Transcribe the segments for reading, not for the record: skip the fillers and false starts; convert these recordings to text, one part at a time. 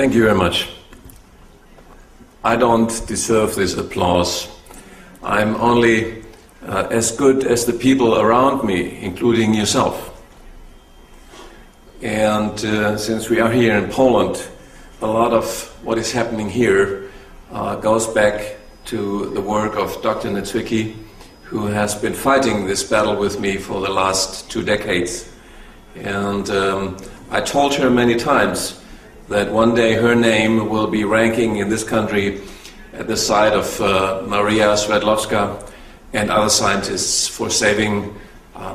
Thank you very much. I don't deserve this applause. I'm only as good as the people around me, including yourself. And since we are here in Poland, a lot of what is happening here goes back to the work of Dr. Niedzwiecki, who has been fighting this battle with me for the last 2 decades. And I told her many times that one day her name will be ranking in this country at the side of Maria Sverdlovska and other scientists for saving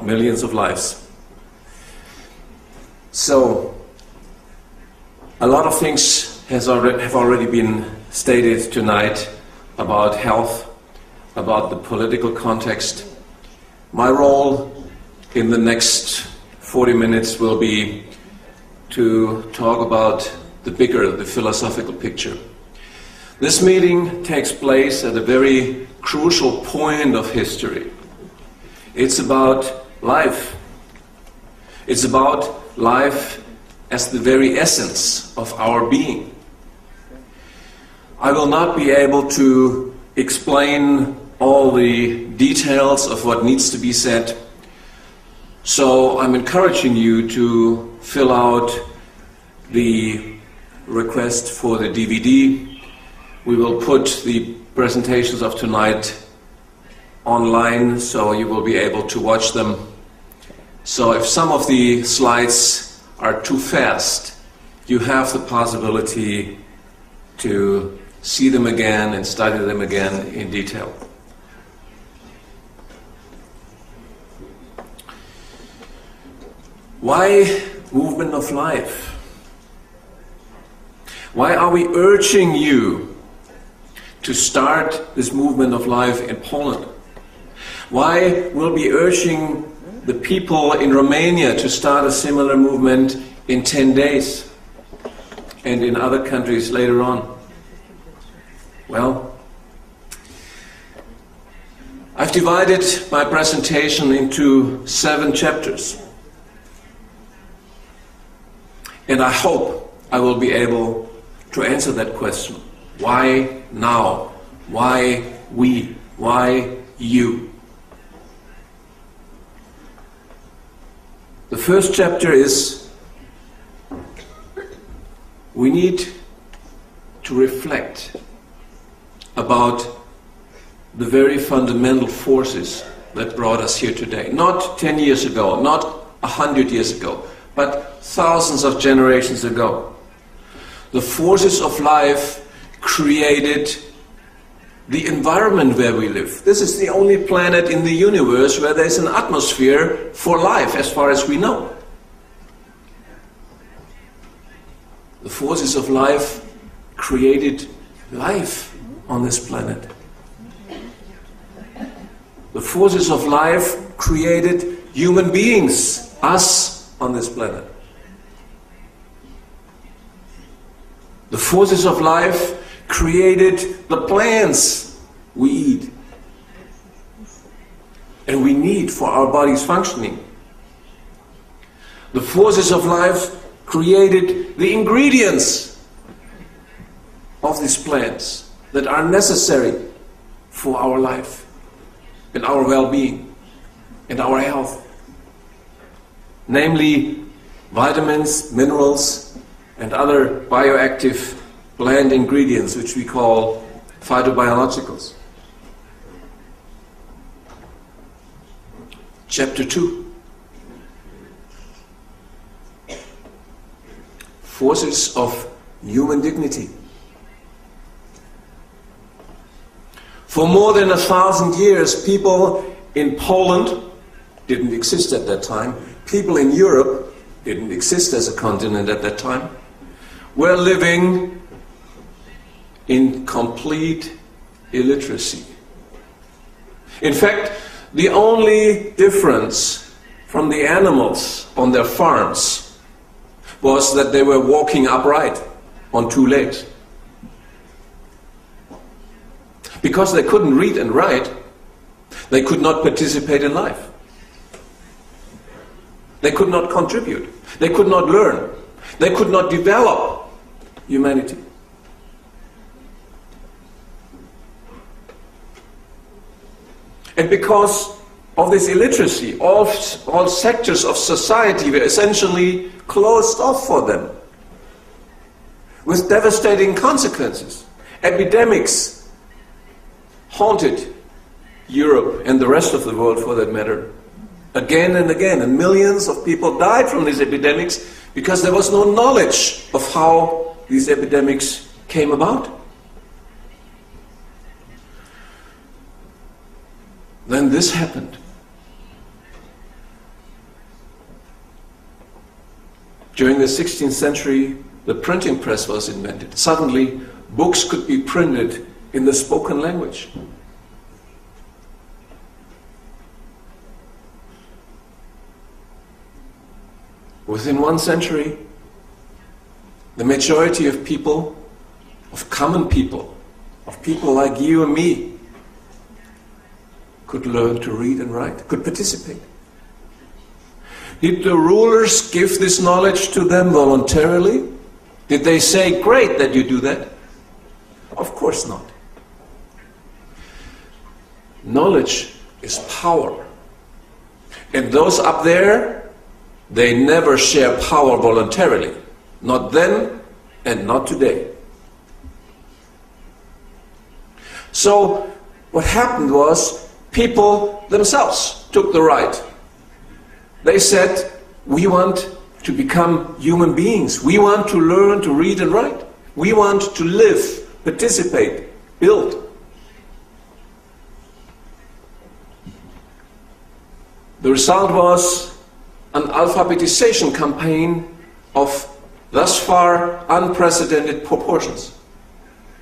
millions of lives. So, a lot of things have already been stated tonight about health, about the political context. My role in the next 40 minutes will be to talk about the bigger, the philosophical picture. This meeting takes place at a very crucial point of history. It's about life. It's about life as the very essence of our being. I will not be able to explain all the details of what needs to be said, so I'm encouraging you to fill out the request for the DVD. We will put the presentations of tonight online, so you will be able to watch them. So if some of the slides are too fast, you have the possibility to see them again and study them again in detail. Why movement of life? Why are we urging you to start this movement of life in Poland? Why will we be urging the people in Romania to start a similar movement in 10 days and in other countries later on? Well, I've divided my presentation into 7 chapters. And I hope I will be able to answer that question. Why now? Why we? Why you? The first chapter is we need to reflect about the very fundamental forces that brought us here today. Not 10 years ago, not 100 years ago, but thousands of generations ago. The forces of life created the environment where we live. This is the only planet in the universe where there's an atmosphere for life, as far as we know. The forces of life created life on this planet. The forces of life created human beings, us on this planet. The forces of life created the plants we eat and we need for our bodies functioning. The forces of life created the ingredients of these plants that are necessary for our life and our well-being and our health. Namely, vitamins, minerals, and other bioactive plant ingredients, which we call phytobiologicals. Chapter 2. Forces of human dignity. For more than 1,000 years, people in Poland didn't exist at that time. People in Europe didn't exist as a continent at that time. We're living in complete illiteracy. In fact, the only difference from the animals on their farms was that they were walking upright on 2 legs. Because they couldn't read and write, they could not participate in life. They could not contribute. They could not learn. They could not develop humanity. And because of this illiteracy, all sectors of society were essentially closed off for them, with devastating consequences. Epidemics haunted Europe and the rest of the world, for that matter, again and again, and millions of people died from these epidemics because there was no knowledge of how these epidemics came about. Then this happened. During the 16th century, the printing press was invented. Suddenly, books could be printed in the spoken language. Within 1 century, the majority of people, of common people, of people like you and me, could learn to read and write, could participate. Did the rulers give this knowledge to them voluntarily? Did they say, great that you do that? Of course not. Knowledge is power. And those up there, they never share power voluntarily. Not then and not today. So what happened was people themselves took the right. They said, we want to become human beings. We want to learn to read and write. We want to live, participate, build. The result was an alphabetization campaign of thus far unprecedented proportions.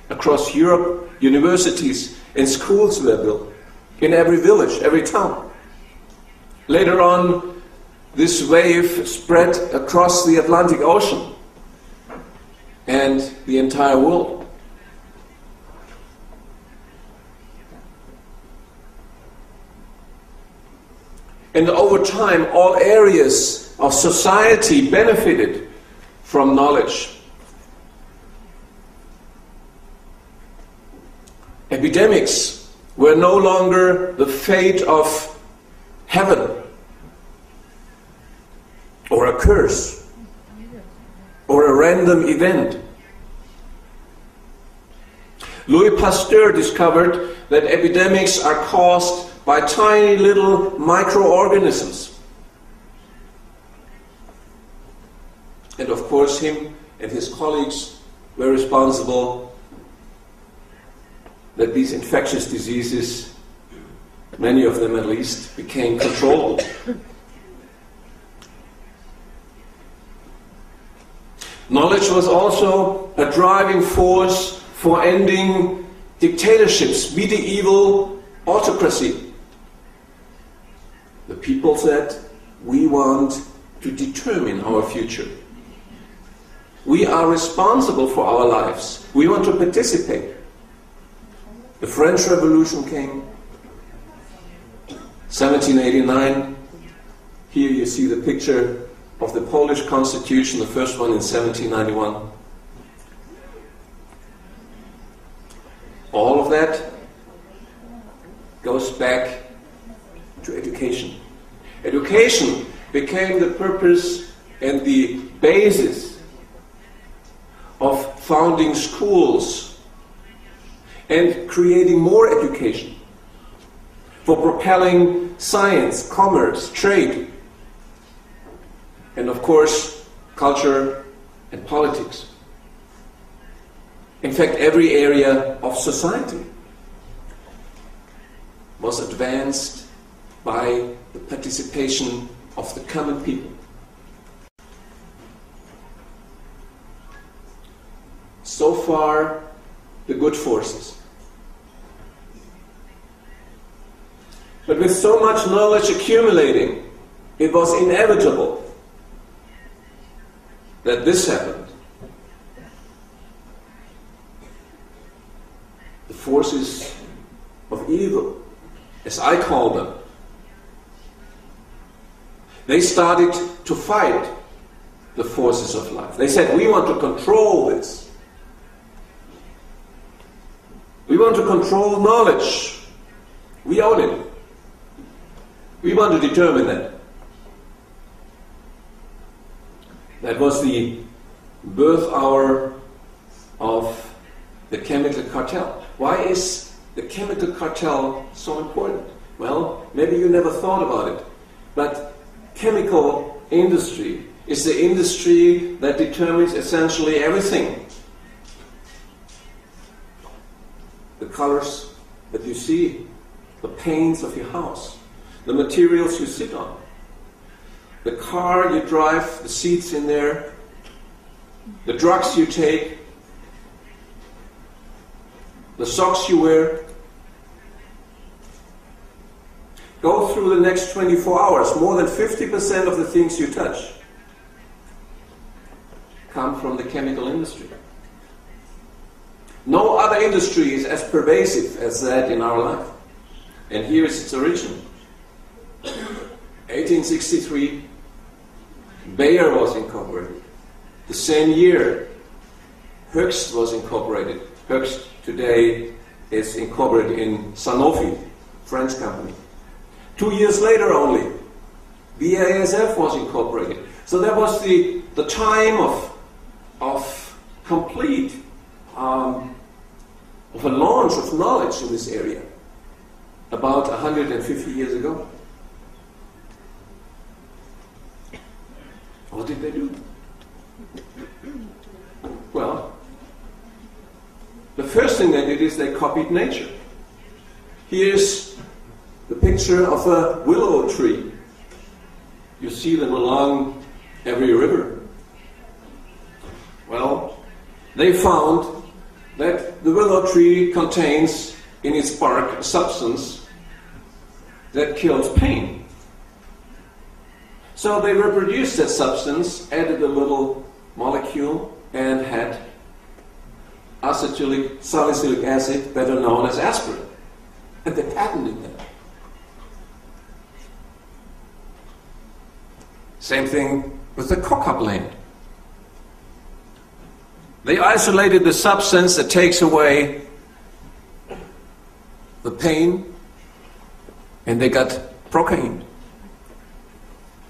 Across Europe, universities and schools were built, in every village, every town. Later on, this wave spread across the Atlantic Ocean and the entire world. And over time, all areas of society benefited from knowledge. Epidemics were no longer the fate of heaven, or a curse, or a random event. Louis Pasteur discovered that epidemics are caused by tiny little microorganisms. And of course, him and his colleagues were responsible that these infectious diseases, many of them at least, became controllable. Knowledge was also a driving force for ending dictatorships, medieval autocracy. The people said, we want to determine our future. We are responsible for our lives. We want to participate. The French Revolution came, 1789. Here you see the picture of the Polish Constitution, the first one in 1791. All of that goes back to education. Education became the purpose and the basis of founding schools and creating more education for propelling science, commerce, trade, and of course, culture and politics. In fact, every area of society was advanced by the participation of the common people. So far, the good forces. But with so much knowledge accumulating, it was inevitable that this happened. The forces of evil, as I call them, they started to fight the forces of life. They said, we want to control this. want to control knowledge. We own it. We want to determine that. That was the birth hour of the chemical cartel. Why is the chemical cartel so important? Well, maybe you never thought about it, but chemical industry is the industry that determines essentially everything. The colors that you see, the paints of your house, the materials you sit on, the car you drive, the seats in there, the drugs you take, the socks you wear. Go through the next 24 hours. More than 50% of the things you touch come from the chemical industry. No other industry is as pervasive as that in our life. And here is its origin. 1863, Bayer was incorporated. The same year, Höchst was incorporated. Höchst today is incorporated in Sanofi, French company. 2 years later only, BASF was incorporated. So that was the time of complete of a launch of knowledge in this area, about 150 years ago. What did they do? Well, the first thing they did is they copied nature. Here's the picture of a willow tree. You see them along every river. Well, they found that the willow tree contains in its bark a substance that kills pain. So they reproduced that substance, added a little molecule, and had acetylic salicylic acid, better known as aspirin. And they patented that. Same thing with the coca blend. They isolated the substance that takes away the pain, and they got procaine.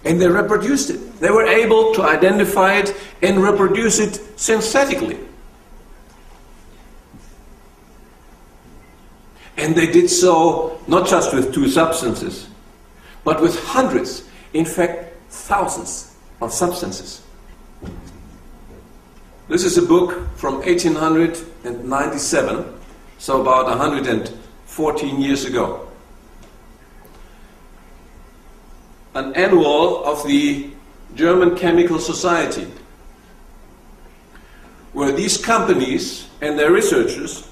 And they reproduced it. They were able to identify it and reproduce it synthetically. And they did so not just with 2 substances, but with hundreds, in fact thousands of substances. This is a book from 1897, so about 114 years ago. An annual of the German Chemical Society, where these companies and their researchers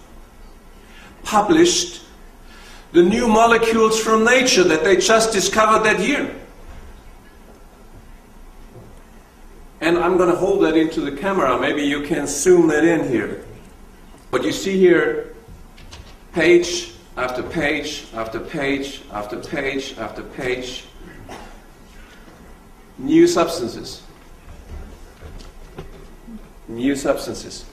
published the new molecules from nature that they just discovered that year. And I'm going to hold that into the camera. Maybe you can zoom that in here. What you see here, page after page after page after page after page, new substances. New substances.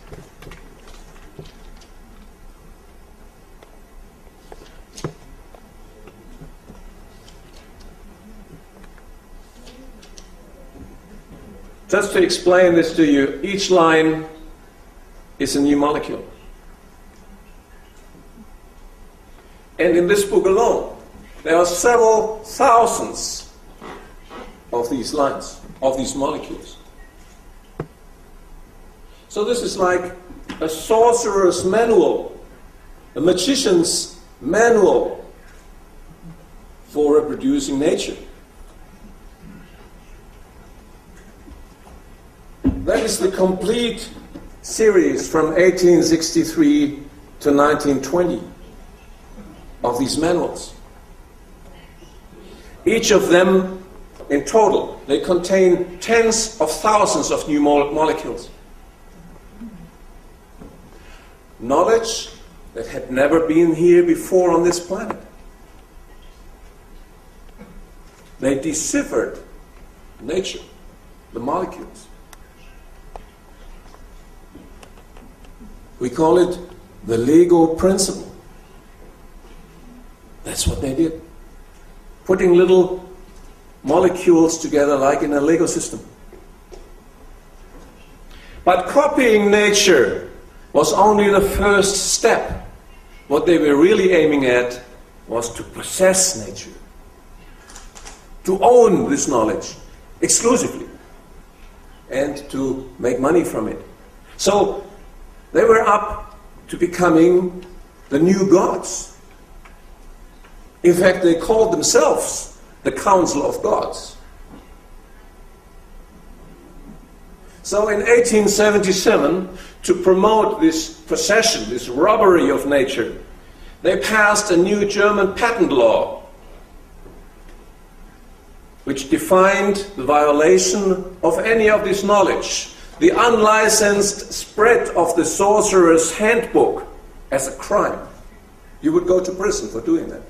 Just to explain this to you, each line is a new molecule. And in this book alone, there are several thousands of these lines, of these molecules. So this is like a sorcerer's manual, a magician's manual for reproducing nature. That is the complete series from 1863 to 1920 of these manuals. Each of them, in total, they contain tens of thousands of new molecules. Knowledge that had never been here before on this planet. They deciphered nature, the molecules. We call it the Lego principle. That's what they did. Putting little molecules together like in a Lego system. But copying nature was only the first step. What they were really aiming at was to possess nature, to own this knowledge exclusively, and to make money from it. So they were up to becoming the new gods. In fact, they called themselves the Council of Gods. So in 1877, to promote this possession, this robbery of nature, they passed a new German patent law which defined the violation of any of this knowledge, the unlicensed spread of the sorcerer's handbook, as a crime. You would go to prison for doing that.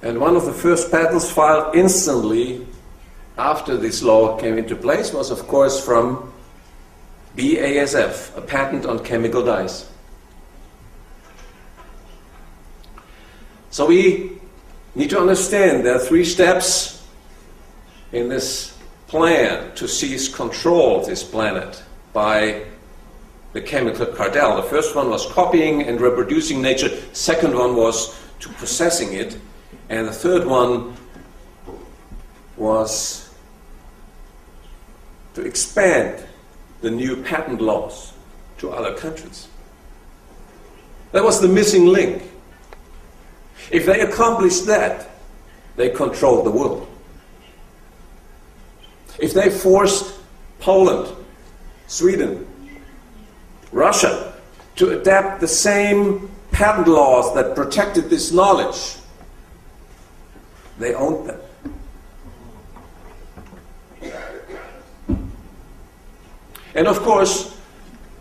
And one of the first patents filed instantly after this law came into place was, of course, from BASF, a patent on chemical dyes. So we need to understand there are 3 steps in this plan to seize control of this planet by the chemical cartel. The first one was copying and reproducing nature. Second one was to possessing it. And the third one was to expand the new patent laws to other countries. That was the missing link. If they accomplished that, they controlled the world. If they forced Poland, Sweden, Russia to adapt the same patent laws that protected this knowledge, they owned them. And of course,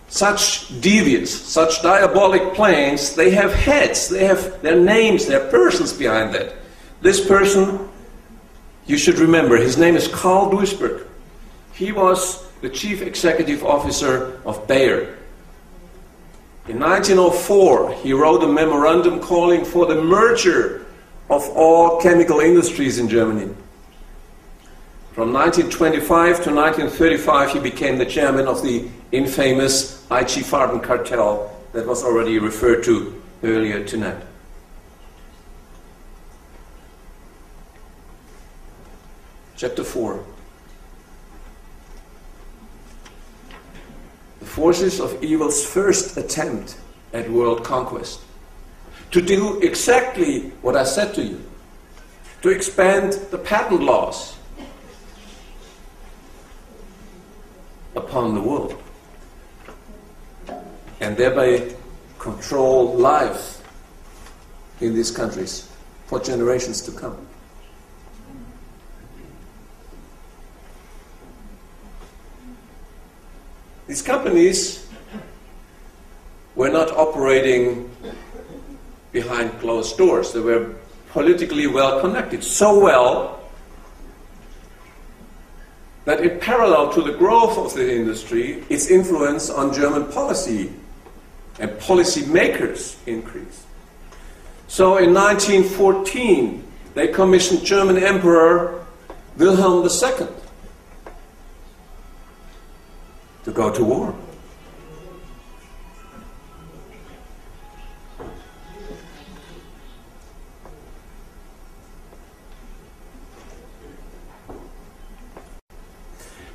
such devious, such diabolic plans, they have heads, they have their names, their persons behind that. This person, you should remember, his name is Karl Duisberg. He was the chief executive officer of Bayer. In 1904, he wrote a memorandum calling for the merger of all chemical industries in Germany. From 1925 to 1935, he became the chairman of the infamous IG Farben cartel that was already referred to earlier tonight. Chapter 4. The forces of evil's first attempt at world conquest. To do exactly what I said to you. To expand the patent laws upon the world. And thereby control life in these countries for generations to come. These companies were not operating behind closed doors. They were politically well connected, so well that in parallel to the growth of the industry, its influence on German policy and policy makers increased. So in 1914, they commissioned German Emperor Wilhelm II to go to war.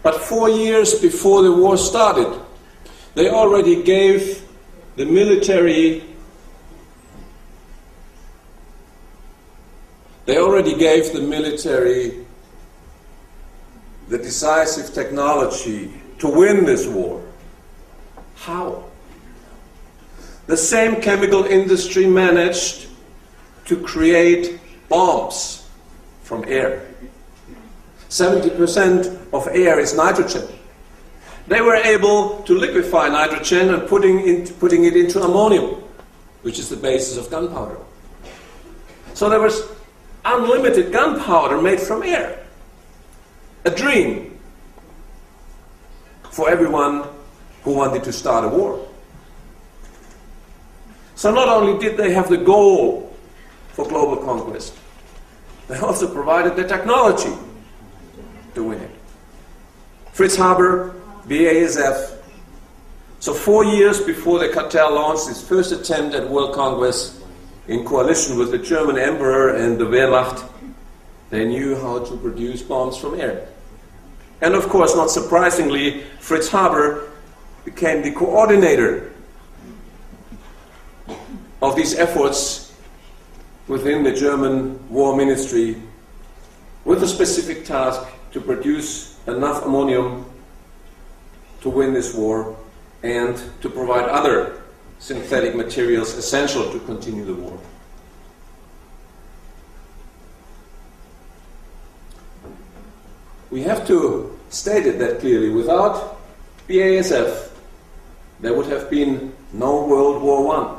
But 4 years before the war started, they already gave the military the decisive technology to win this war. How? The same chemical industry managed to create bombs from air. 70% of air is nitrogen. They were able to liquefy nitrogen and putting it into ammonium, which is the basis of gunpowder. So there was unlimited gunpowder made from air. A dream for everyone who wanted to start a war. So not only did they have the goal for global conquest, they also provided the technology to win it. Fritz Haber, BASF. So 4 years before the cartel launched its first attempt at world conquest, in coalition with the German Emperor and the Wehrmacht, they knew how to produce bombs from air. And of course, not surprisingly, Fritz Haber became the coordinator of these efforts within the German War Ministry, with a specific task to produce enough ammonium to win this war and to provide other synthetic materials essential to continue the war. We have to state it that clearly. Without BASF, there would have been no World War I.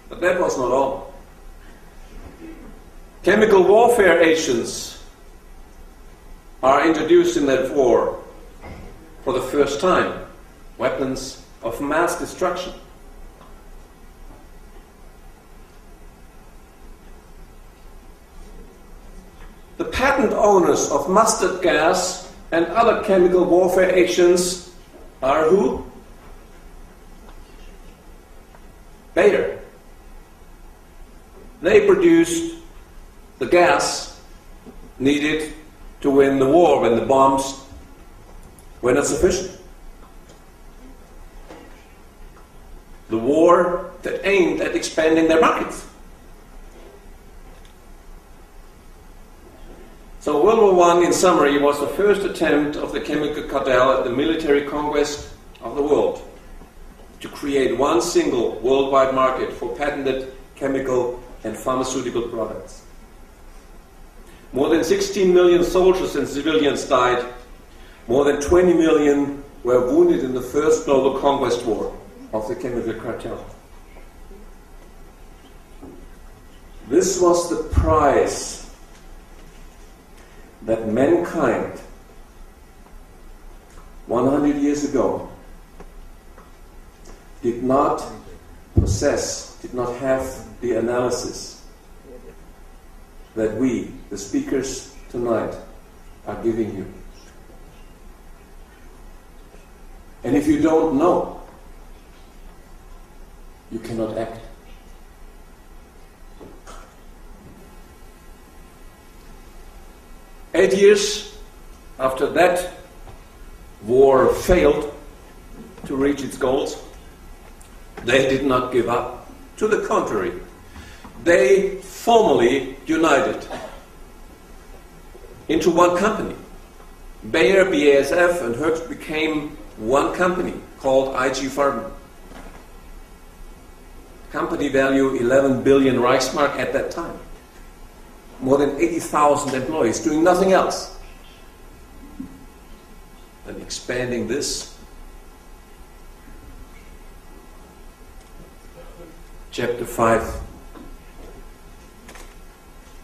But that was not all. Chemical warfare agents are introduced in that war for the first time, weapons of mass destruction. The patent owners of mustard gas and other chemical warfare agents are who? Bayer. They produced the gas needed to win the war when the bombs were not sufficient. The war that aimed at expanding their markets. So World War I, in summary, was the first attempt of the chemical cartel at the military conquest of the world to create one single worldwide market for patented chemical and pharmaceutical products. More than 16 million soldiers and civilians died. More than 20 million were wounded in the first global conquest war of the chemical cartel. This was the price that mankind 100 years ago did not possess, did not have the analysis that we, the speakers tonight, are giving you. And if you don't know, you cannot act. Eight years after that war failed to reach its goals, they did not give up. To the contrary, they formally united into one company. Bayer, BASF, and Hoechst became one company called IG Farben. Company value 11 billion Reichsmark at that time. More than 80,000 employees doing nothing else than expanding this. Chapter 5.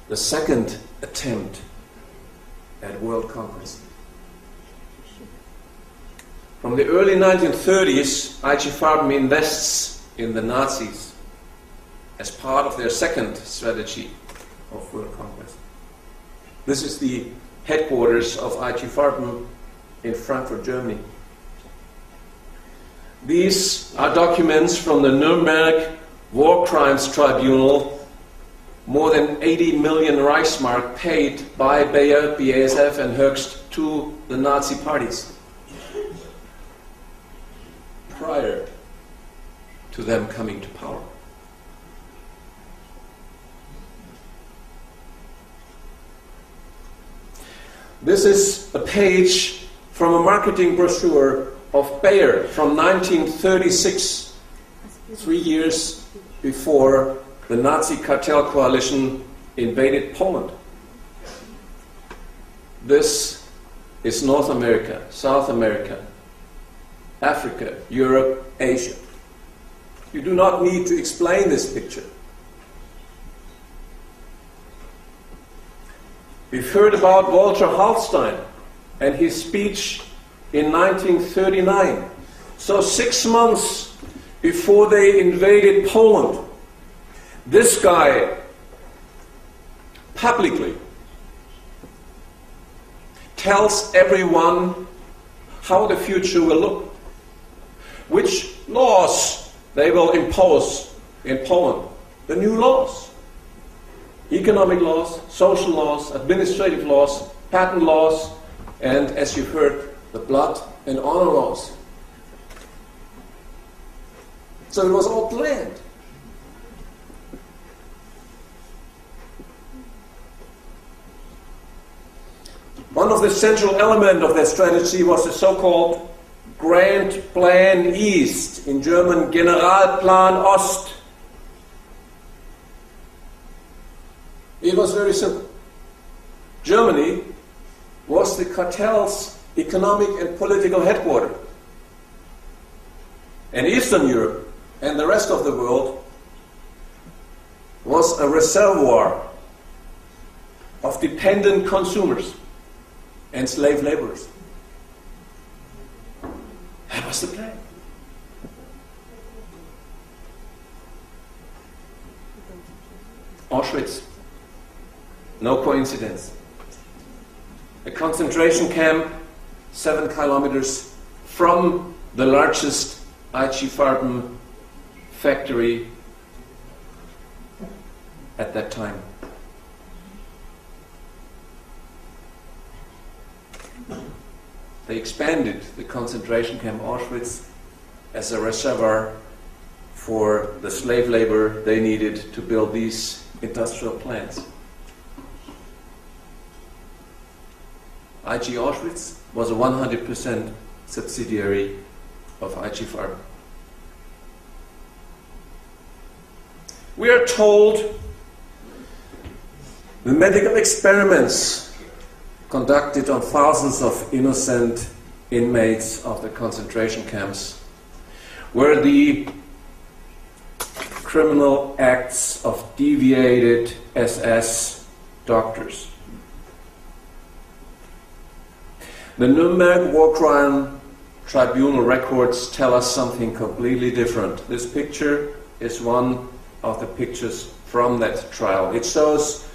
The second attempt at world conquest. From the early 1930s, IG Farben invests in the Nazis as part of their second strategy of world conquest. This is the headquarters of IG Farben in Frankfurt, Germany. These are documents from the Nuremberg War Crimes Tribunal. More than 80 million Reichsmark paid by Bayer, BASF and Hoechst to the Nazi parties prior to them coming to power. This is a page from a marketing brochure of Bayer from 1936, 3 years before the Nazi cartel coalition invaded Poland. This is North America, South America, Africa, Europe, Asia. You do not need to explain this picture. We've heard about Walter Hallstein, and his speech in 1939. So 6 months before they invaded Poland, this guy publicly tells everyone how the future will look, which laws they will impose in Poland, the new laws, economic laws, social laws, administrative laws, patent laws, and as you've heard, the blood and honor laws. So it was all planned. One of the central elements of their strategy was the so-called Grand Plan East, in German Generalplan Ost. It was very simple. Germany was the cartel's economic and political headquarters. And Eastern Europe and the rest of the world was a reservoir of dependent consumers and slave laborers. That was the plan. Auschwitz, no coincidence. A concentration camp 7 kilometers from the largest IG Farben factory at that time. They expanded the concentration camp Auschwitz as a reservoir for the slave labor they needed to build these industrial plants. IG Auschwitz was a 100% subsidiary of IG Farben. We are told the medical experiments conducted on thousands of innocent inmates of the concentration camps were the criminal acts of deviated SS doctors. The Nuremberg War Crime Tribunal records tell us something completely different. This picture is one of the pictures from that trial. It shows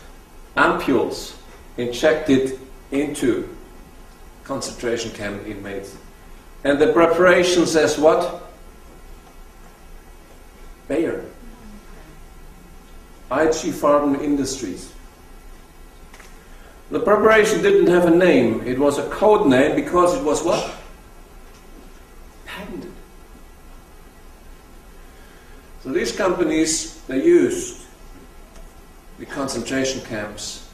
ampules injected into concentration camp inmates. And the preparation says what? Bayer. IG Farben Industries. The preparation didn't have a name. It was a code name because it was what? Patented. So these companies, they used the concentration camps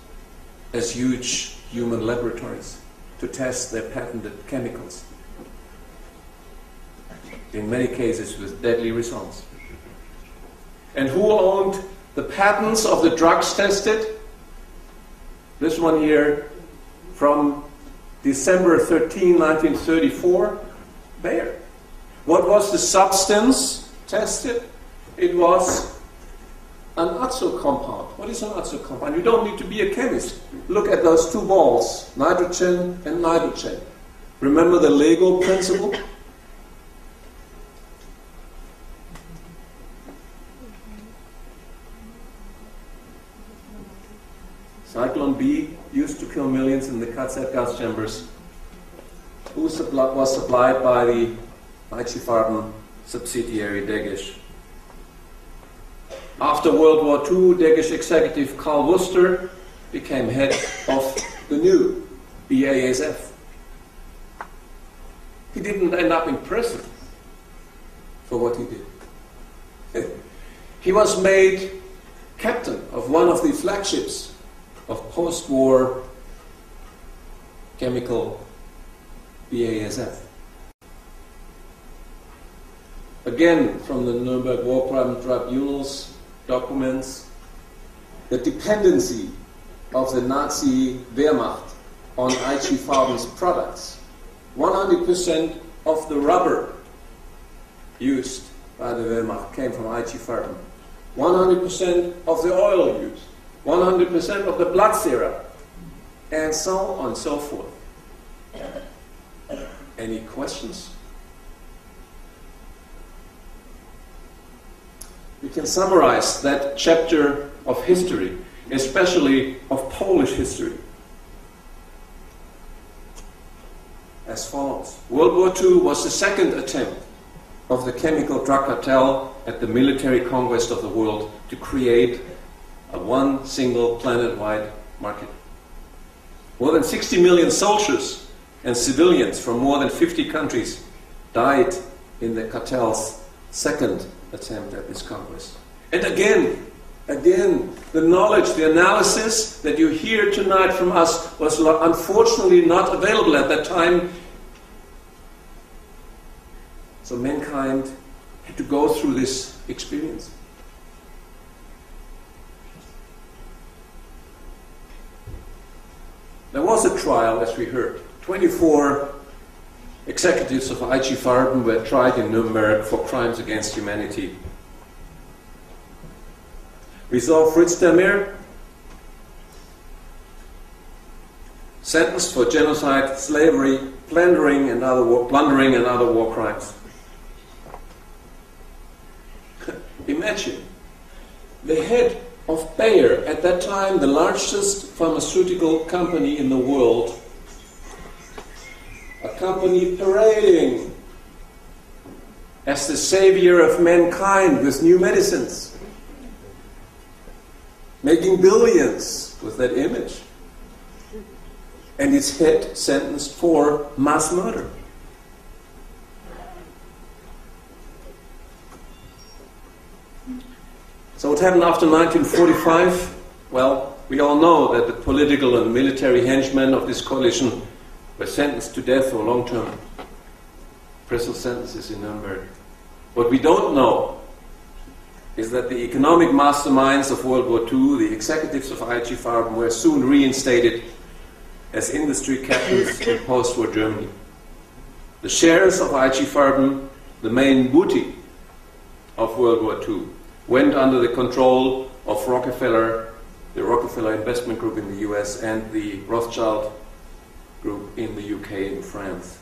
as huge human laboratories to test their patented chemicals. In many cases with deadly results. And who owned the patents of the drugs tested? This one here from December 13, 1934, Bayer. What was the substance tested? It was an azo compound. What is an azo compound? You don't need to be a chemist. Look at those two balls, nitrogen and nitrogen. Remember the Lego principle? Cyclone B used to kill millions in the KZ gas chambers. Who was supplied by the IG Farben subsidiary Degisch. After World War II, Degisch executive Karl Wurster became head of the new BASF. He didn't end up in prison for what he did. He was made captain of one of the flagships of post-war chemical BASF. Again, from the Nuremberg War Crime Tribunal's documents, the dependency of the Nazi Wehrmacht on IG Farben's products. 100% of the rubber used by the Wehrmacht came from IG Farben. 100% of the oil used. 100% of the blood serum, and so on and so forth. Any questions? We can summarize that chapter of history, especially of Polish history, as follows. World War II was the second attempt of the chemical drug cartel at the military conquest of the world to create a one single planet-wide market. More than 60 million soldiers and civilians from more than 50 countries died in the cartel's second attempt at this conquest. And again, the knowledge, the analysis that you hear tonight from us was unfortunately not available at that time. So mankind had to go through this experience. There was a trial, as we heard. 24 executives of IG Farben were tried in Nuremberg for crimes against humanity. We saw Fritz Termer sentenced for genocide, slavery, plundering and other war crimes. Imagine, the head of Bayer, at that time the largest pharmaceutical company in the world, a company parading as the savior of mankind with new medicines, making billions with that image, and its head sentenced for mass murder. So what happened after 1945? Well, we all know that the political and military henchmen of this coalition were sentenced to death or long-term prison sentences in Nuremberg. What we don't know is that the economic masterminds of World War II, the executives of IG Farben, were soon reinstated as industry captains in post-war Germany. The shares of IG Farben, the main booty of World War II, went under the control of Rockefeller, the Rockefeller Investment Group in the US, and the Rothschild Group in the UK and France.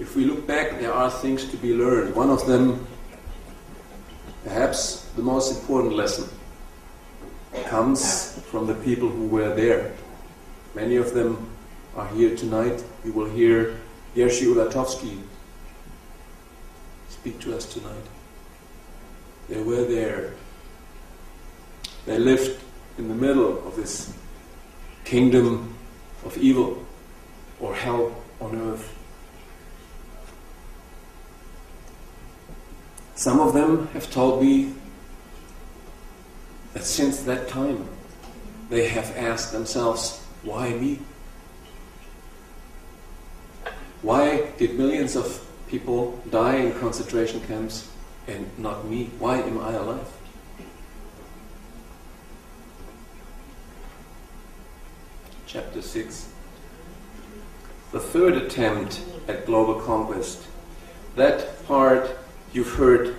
If we look back, there are things to be learned. One of them, perhaps the most important lesson, comes from the people who were there. Many of them are here tonight. You will hear Jerzy Ulatowski speak to us tonight. They were there. They lived in the middle of this kingdom of evil, or hell on earth. Some of them have told me that since that time they have asked themselves, why me? Why did millions of people die in concentration camps and not me? Why am I alive? Chapter 6. The third attempt at global conquest. That part you've heard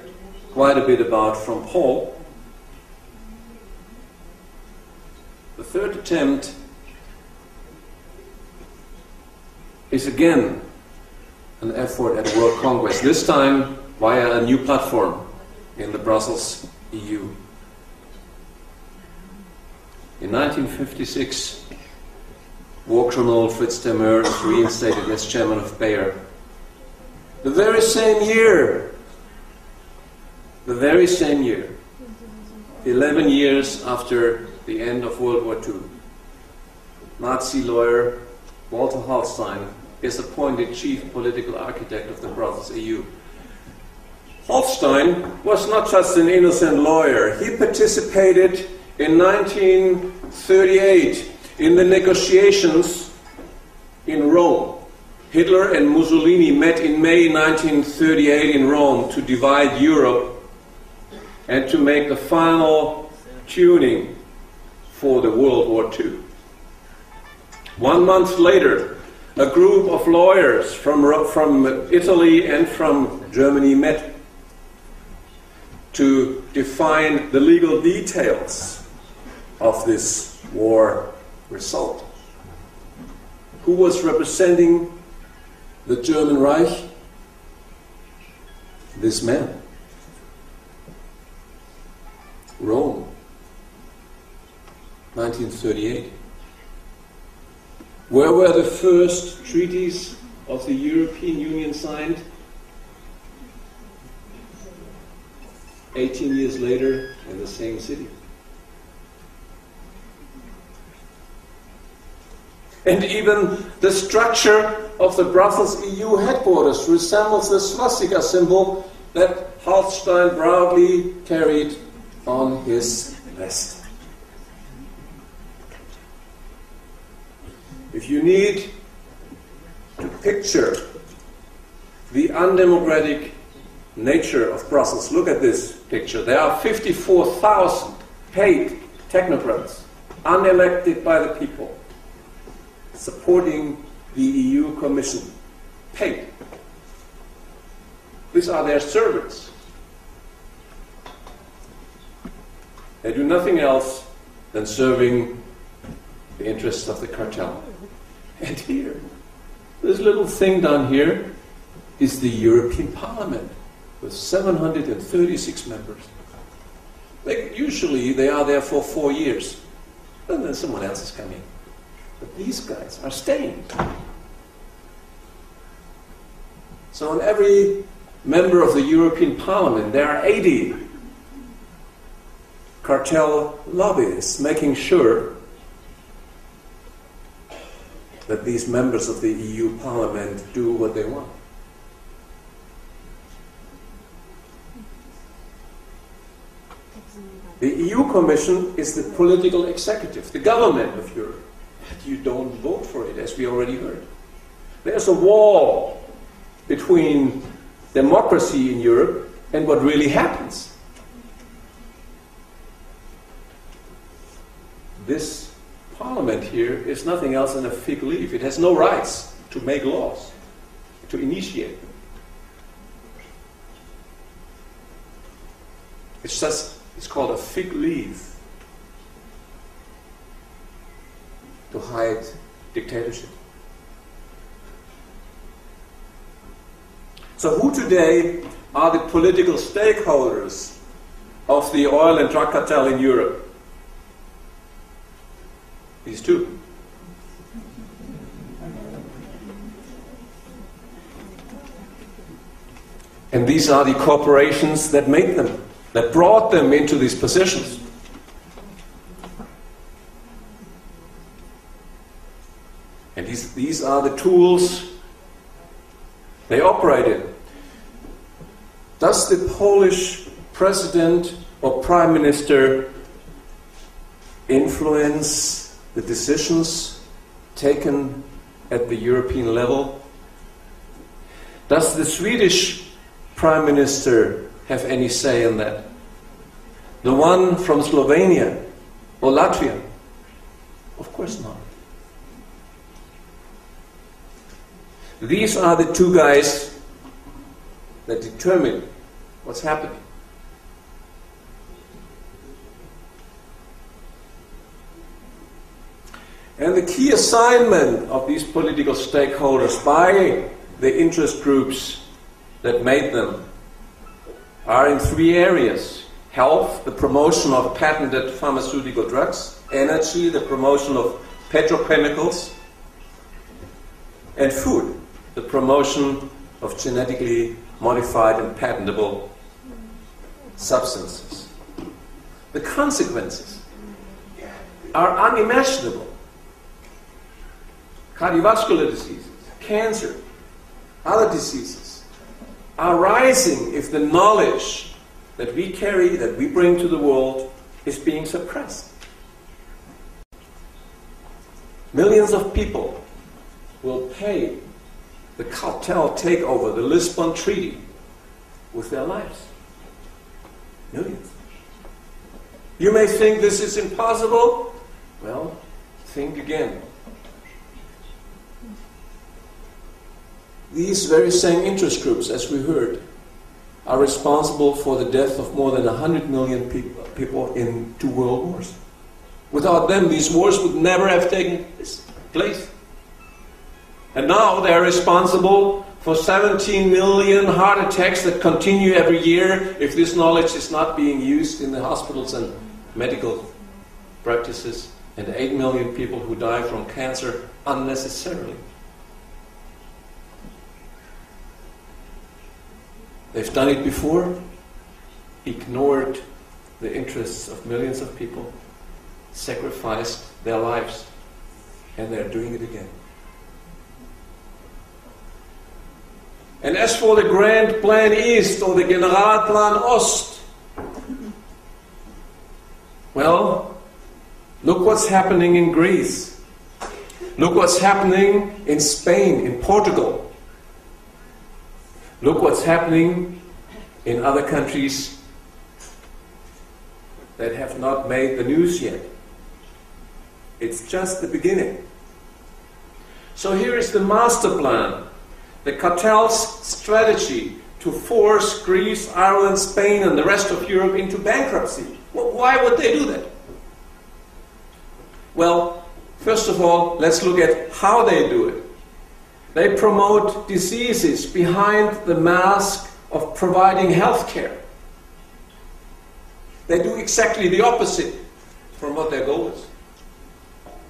quite a bit about from Paul. The third attempt is again an effort at world conquest, this time via a new platform in the Brussels EU. In 1956, war criminal Fritz Termer is reinstated as chairman of Bayer. The very same year, 11 years after the end of World War II, Nazi lawyer Walter Hallstein is appointed chief political architect of the Brussels EU. Hallstein was not just an innocent lawyer. He participated in 1938 in the negotiations in Rome. Hitler and Mussolini met in May 1938 in Rome to divide Europe and to make the final tuning for the World War II. 1 month later, a group of lawyers from Italy and from Germany met to define the legal details of this war result. who was representing the German Reich? This man. Rome, 1938. Where were the first treaties of the European Union signed? 18 years later in the same city. And even the structure of the Brussels EU headquarters resembles the swastika symbol that Hallstein proudly carried on his vest. If you need to picture the undemocratic nature of Brussels, look at this picture. There are 54,000 paid technocrats, unelected by the people, supporting the EU Commission, paid. These are their servants. They do nothing else than serving the interests of the cartel. And here, this little thing down here is the European Parliament with 736 members. Usually they are there for 4 years, and then someone else is coming. But these guys are staying. So on every member of the European Parliament, there are 80 cartel lobbyists making sure that these members of the EU Parliament do what they want. The EU Commission is the political executive, the government of Europe. But you don't vote for it, as we already heard. There's a wall between democracy in Europe and what really happens. This Parliament here is nothing else than a fig leaf. It has no rights to make laws, to initiate them. It's called a fig leaf to hide dictatorship. So who today are the political stakeholders of the oil and drug cartel in Europe? These two. And these are the corporations that made them, that brought them into these positions. And these are the tools they operated. Does the Polish president or prime minister influence the decisions taken at the European level? Does the Swedish prime minister have any say in that? The one from Slovenia or Latvia? Of course not. These are the two guys that determine what's happening. And the key assignment of these political stakeholders by the interest groups that made them are in 3 areas. Health, the promotion of patented pharmaceutical drugs. Energy, the promotion of petrochemicals. And food, the promotion of genetically modified and patentable substances. The consequences are unimaginable. Cardiovascular diseases, cancer, other diseases are rising if the knowledge that we carry, that we bring to the world, is being suppressed. Millions of people will pay the cartel takeover, the Lisbon Treaty, with their lives. Millions. You may think this is impossible. Well, think again. These very same interest groups, as we heard, are responsible for the death of more than 100 million people in 2 world wars. Without them, these wars would never have taken place. And now they're responsible for 17 million heart attacks that continue every year if this knowledge is not being used in the hospitals and medical practices, and 8 million people who die from cancer unnecessarily. They've done it before, ignored the interests of millions of people, sacrificed their lives, and they're doing it again. And as for the Grand Plan East or the Generalplan Ost, well, look what's happening in Greece. Look what's happening in Spain, in Portugal. Look what's happening in other countries that have not made the news yet. It's just the beginning. So here is the master plan, the cartel's strategy to force Greece, Ireland, Spain, and the rest of Europe into bankruptcy. Well, why would they do that? Well, first of all, let's look at how they do it. They promote diseases behind the mask of providing health care. They do exactly the opposite from what their goal is.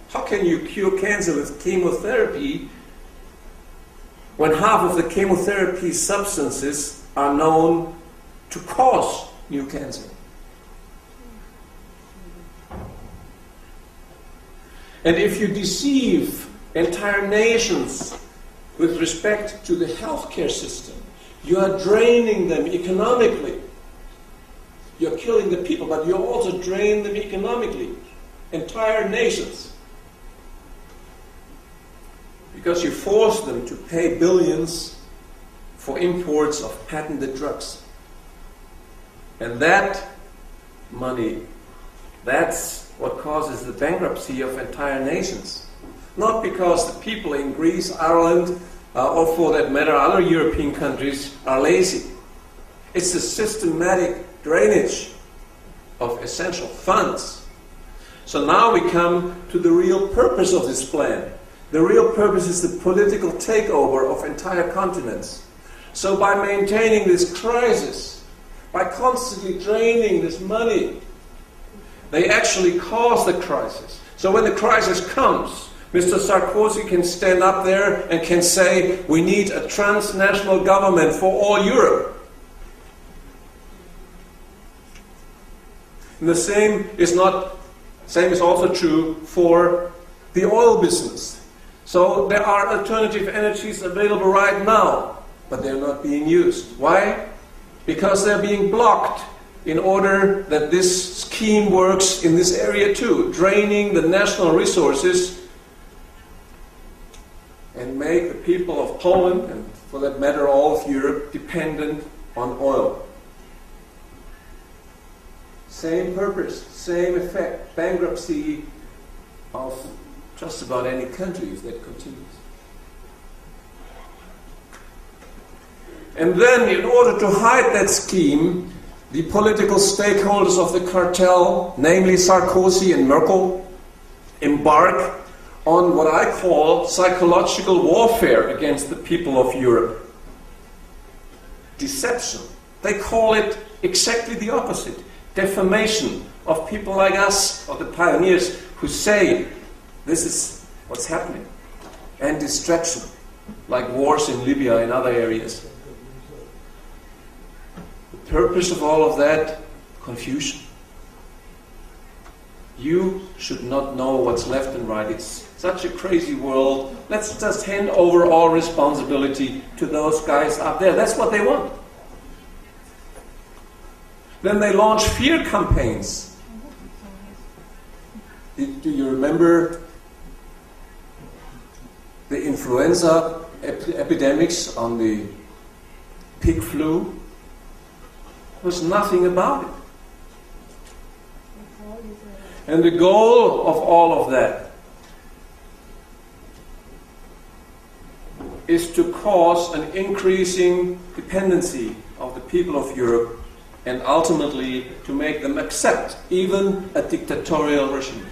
How can you cure cancer with chemotherapy when half of the chemotherapy substances are known to cause new cancer? And if you deceive entire nations with respect to the healthcare system, you are draining them economically. You're killing the people, but you also drain them economically. Entire nations. Because you force them to pay billions for imports of patented drugs. And that money, that's what causes the bankruptcy of entire nations. Not because the people in Greece, Ireland, or for that matter other European countries are lazy. It's the systematic drainage of essential funds. So now we come to the real purpose of this plan. The real purpose is the political takeover of entire continents. So by maintaining this crisis, by constantly draining this money, they actually cause the crisis. So when the crisis comes, Mr. Sarkozy can stand up there and can say, we need a transnational government for all Europe. And the same is also true for the oil business. So there are alternative energies available right now, but they're not being used. Why? Because they're being blocked in order that this scheme works in this area too, draining the national resources and make the people of Poland, and for that matter all of Europe, dependent on oil. Same purpose, same effect, bankruptcy of just about any country if that continues. And then, in order to hide that scheme, the political stakeholders of the cartel, namely Sarkozy and Merkel, embark on what I call psychological warfare against the people of Europe. Deception. They call it exactly the opposite. Defamation of people like us, of the pioneers, who say this is what's happening. And distraction, like wars in Libya and other areas. The purpose of all of that, confusion. You should not know what's left and right. It's such a crazy world. Let's just hand over all responsibility to those guys up there. That's what they want. Then they launch fear campaigns. Do you remember the influenza epidemics on the pig flu? There was nothing about it. And the goal of all of that is to cause an increasing dependency of the people of Europe and ultimately to make them accept even a dictatorial regime.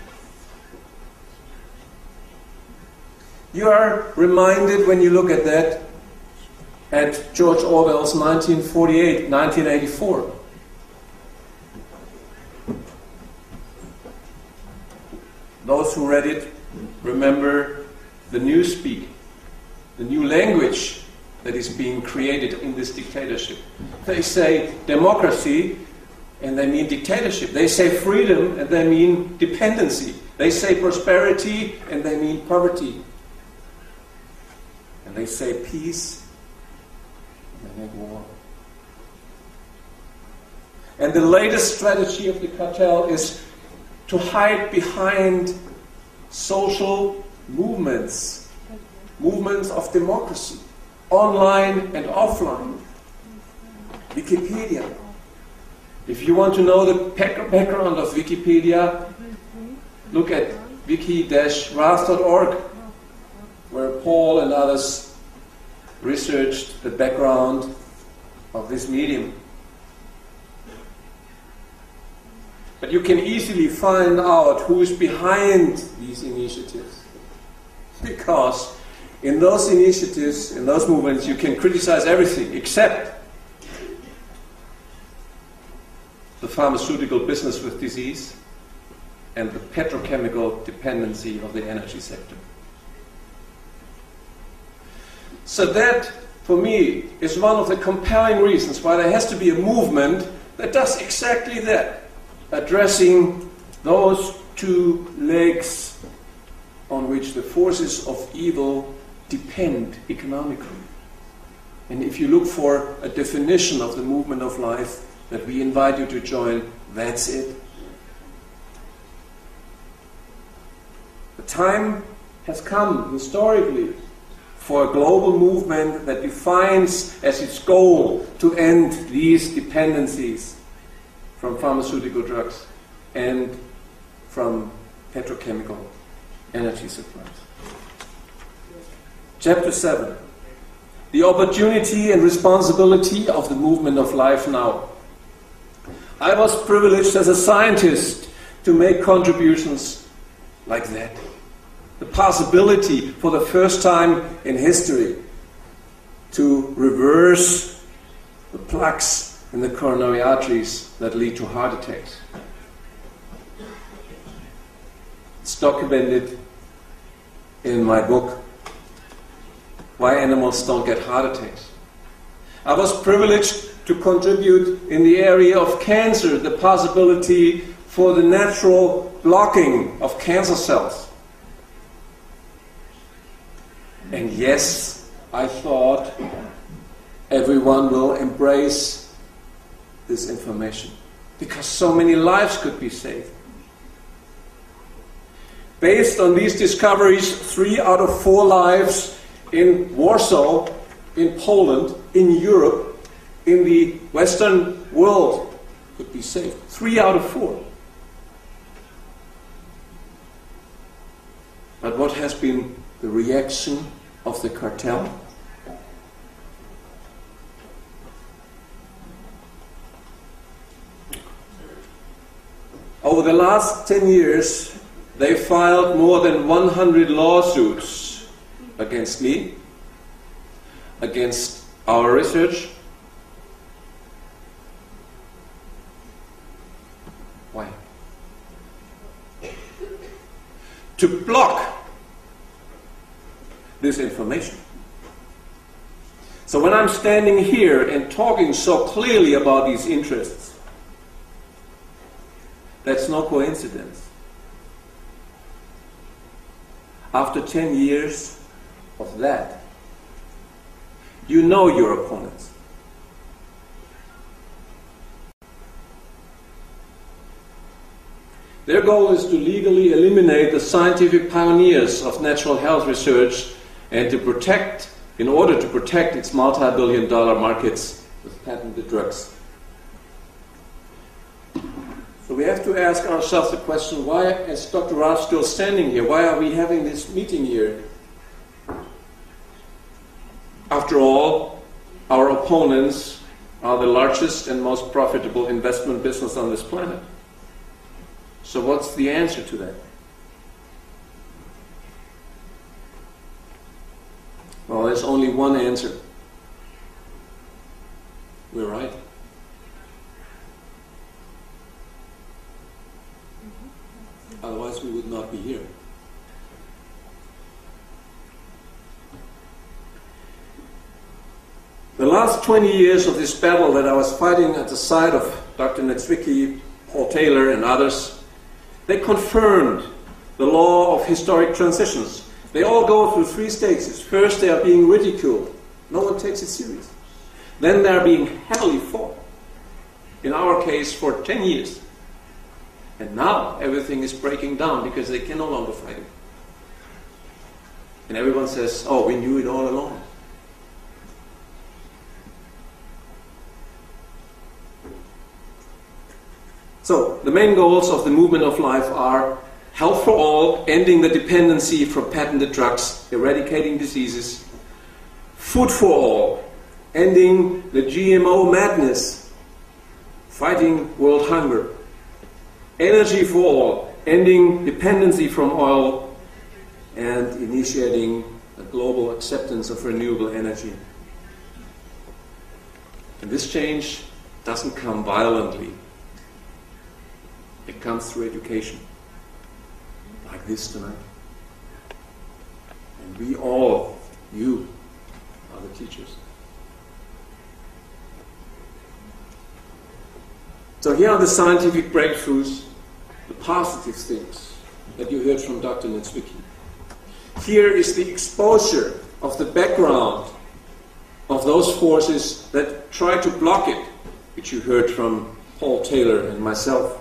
You are reminded when you look at that at George Orwell's 1948, 1984. Those who read it remember the newspeak, the new language that is being created in this dictatorship. They say democracy, and they mean dictatorship. They say freedom, and they mean dependency. They say prosperity, and they mean poverty. And they say peace, and they mean war. And the latest strategy of the cartel is to hide behind social movements, movements of democracy, online and offline. Wikipedia. If you want to know the background of Wikipedia, look at wiki-rath.org, where Paul and others researched the background of this medium. But you can easily find out who is behind these initiatives. Because in those initiatives, in those movements, you can criticize everything except the pharmaceutical business with disease and the petrochemical dependency of the energy sector. So that, for me, is one of the compelling reasons why there has to be a movement that does exactly that, addressing those two legs on which the forces of evil depend economically. And if you look for a definition of the movement of life that we invite you to join, that's it. The time has come, historically, for a global movement that defines as its goal to end these dependencies from pharmaceutical drugs and from petrochemical energy supplies. Chapter 7. The opportunity and responsibility of the movement of life now. I was privileged as a scientist to make contributions like that. The possibility for the first time in history to reverse the plaques in the coronary arteries that lead to heart attacks. It's documented in my book, Why Animals Don't Get Heart Attacks. I was privileged to contribute in the area of cancer, the possibility for the natural blocking of cancer cells. And yes, I thought everyone will embrace this information because so many lives could be saved. Based on these discoveries, 3 out of 4 lives in Warsaw, in Poland, in Europe, in the Western world could be saved. 3 out of 4. But what has been the reaction of the cartel? Over the last 10 years, they filed more than 100 lawsuits against me, against our research. Why? To block this information. So when I'm standing here and talking so clearly about these interests, that's no coincidence. After 10 years of that, you know your opponents. Their goal is to legally eliminate the scientific pioneers of natural health research and to protect, in order to protect its multi-billion-dollar markets with patented drugs. So we have to ask ourselves the question, why is Dr. Rath still standing here? Why are we having this meeting here? After all, our opponents are the largest and most profitable investment business on this planet. So what's the answer to that? Well, there's only one answer. We're right. Otherwise, we would not be here. The last 20 years of this battle that I was fighting at the side of Dr. Niedzwiecki, Paul Taylor, and others, they confirmed the law of historic transitions. They all go through three stages. First, they are being ridiculed. No one takes it seriously. Then they are being heavily fought. In our case, for 10 years. And now everything is breaking down because they can no longer fight it. And everyone says, oh, we knew it all along. So, the main goals of the movement of life are health for all, ending the dependency from patented drugs, eradicating diseases; food for all, ending the GMO madness, fighting world hunger; energy for all, ending dependency from oil, and initiating a global acceptance of renewable energy. And this change doesn't come violently. It comes through education, like this tonight. And we all, you, are the teachers. So here are the scientific breakthroughs, the positive things that you heard from Dr. Niedzwiecki. Here is the exposure of the background of those forces that try to block it, which you heard from Paul Taylor and myself.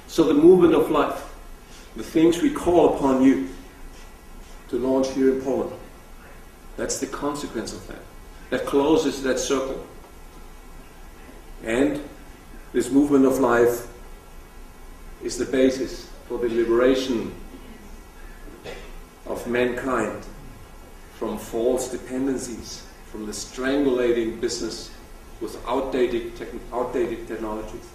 So the movement of life, the things we call upon you to launch here in Poland, that's the consequence of that. That closes that circle. And this movement of life is the basis for the liberation of mankind from false dependencies, from the strangulating business with outdated technologies.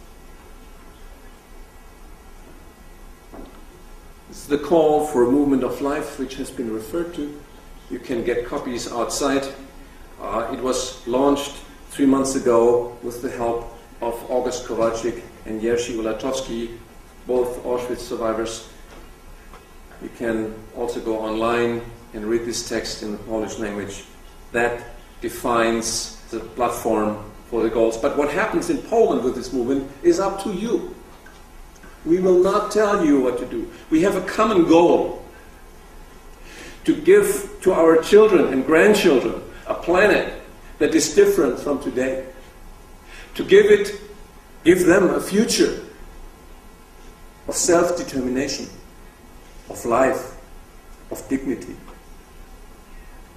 This is the call for a movement of life, which has been referred to. You can get copies outside. It was launched 3 months ago with the help of August Kowalczyk and Jerzy Ulatowski, both Auschwitz survivors. You can also go online and read this text in the Polish language. That defines the platform for the goals. But what happens in Poland with this movement is up to you. We will not tell you what to do. We have a common goal: to give to our children and grandchildren a planet that is different from today. To give them a future of self-determination, of life, of dignity.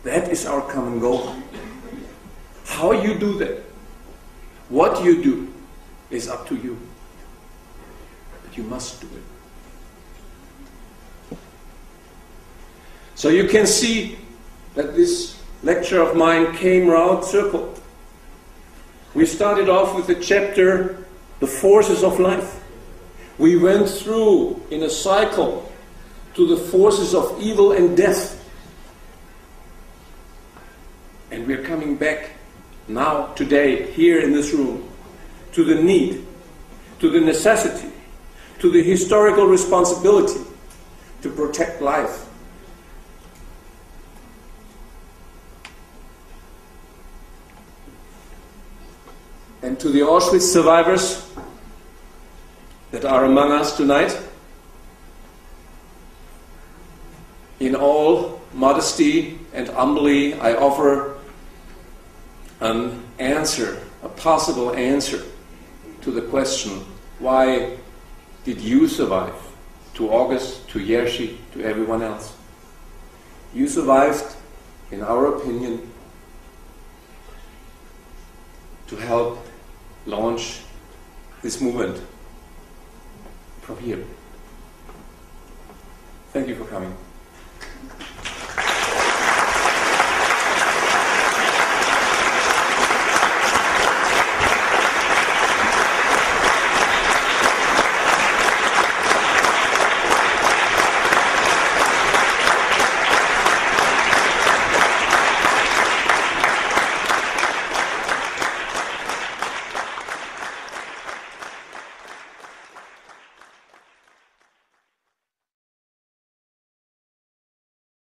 That is our common goal. How you do that, what you do, is up to you. But you must do it. So you can see that this lecture of mine came round circle. We started off with the chapter, The Forces of Life. We went through, in a cycle, to the forces of evil and death. And we're coming back now, today, here in this room, to the need, to the necessity, to the historical responsibility to protect life. And to the Auschwitz survivors that are among us tonight, in all modesty and humbly, I offer an answer, a possible answer to the question, why did you survive? To August, to Jerzy, to everyone else. You survived, in our opinion, to help launch this movement from here. Thank you for coming.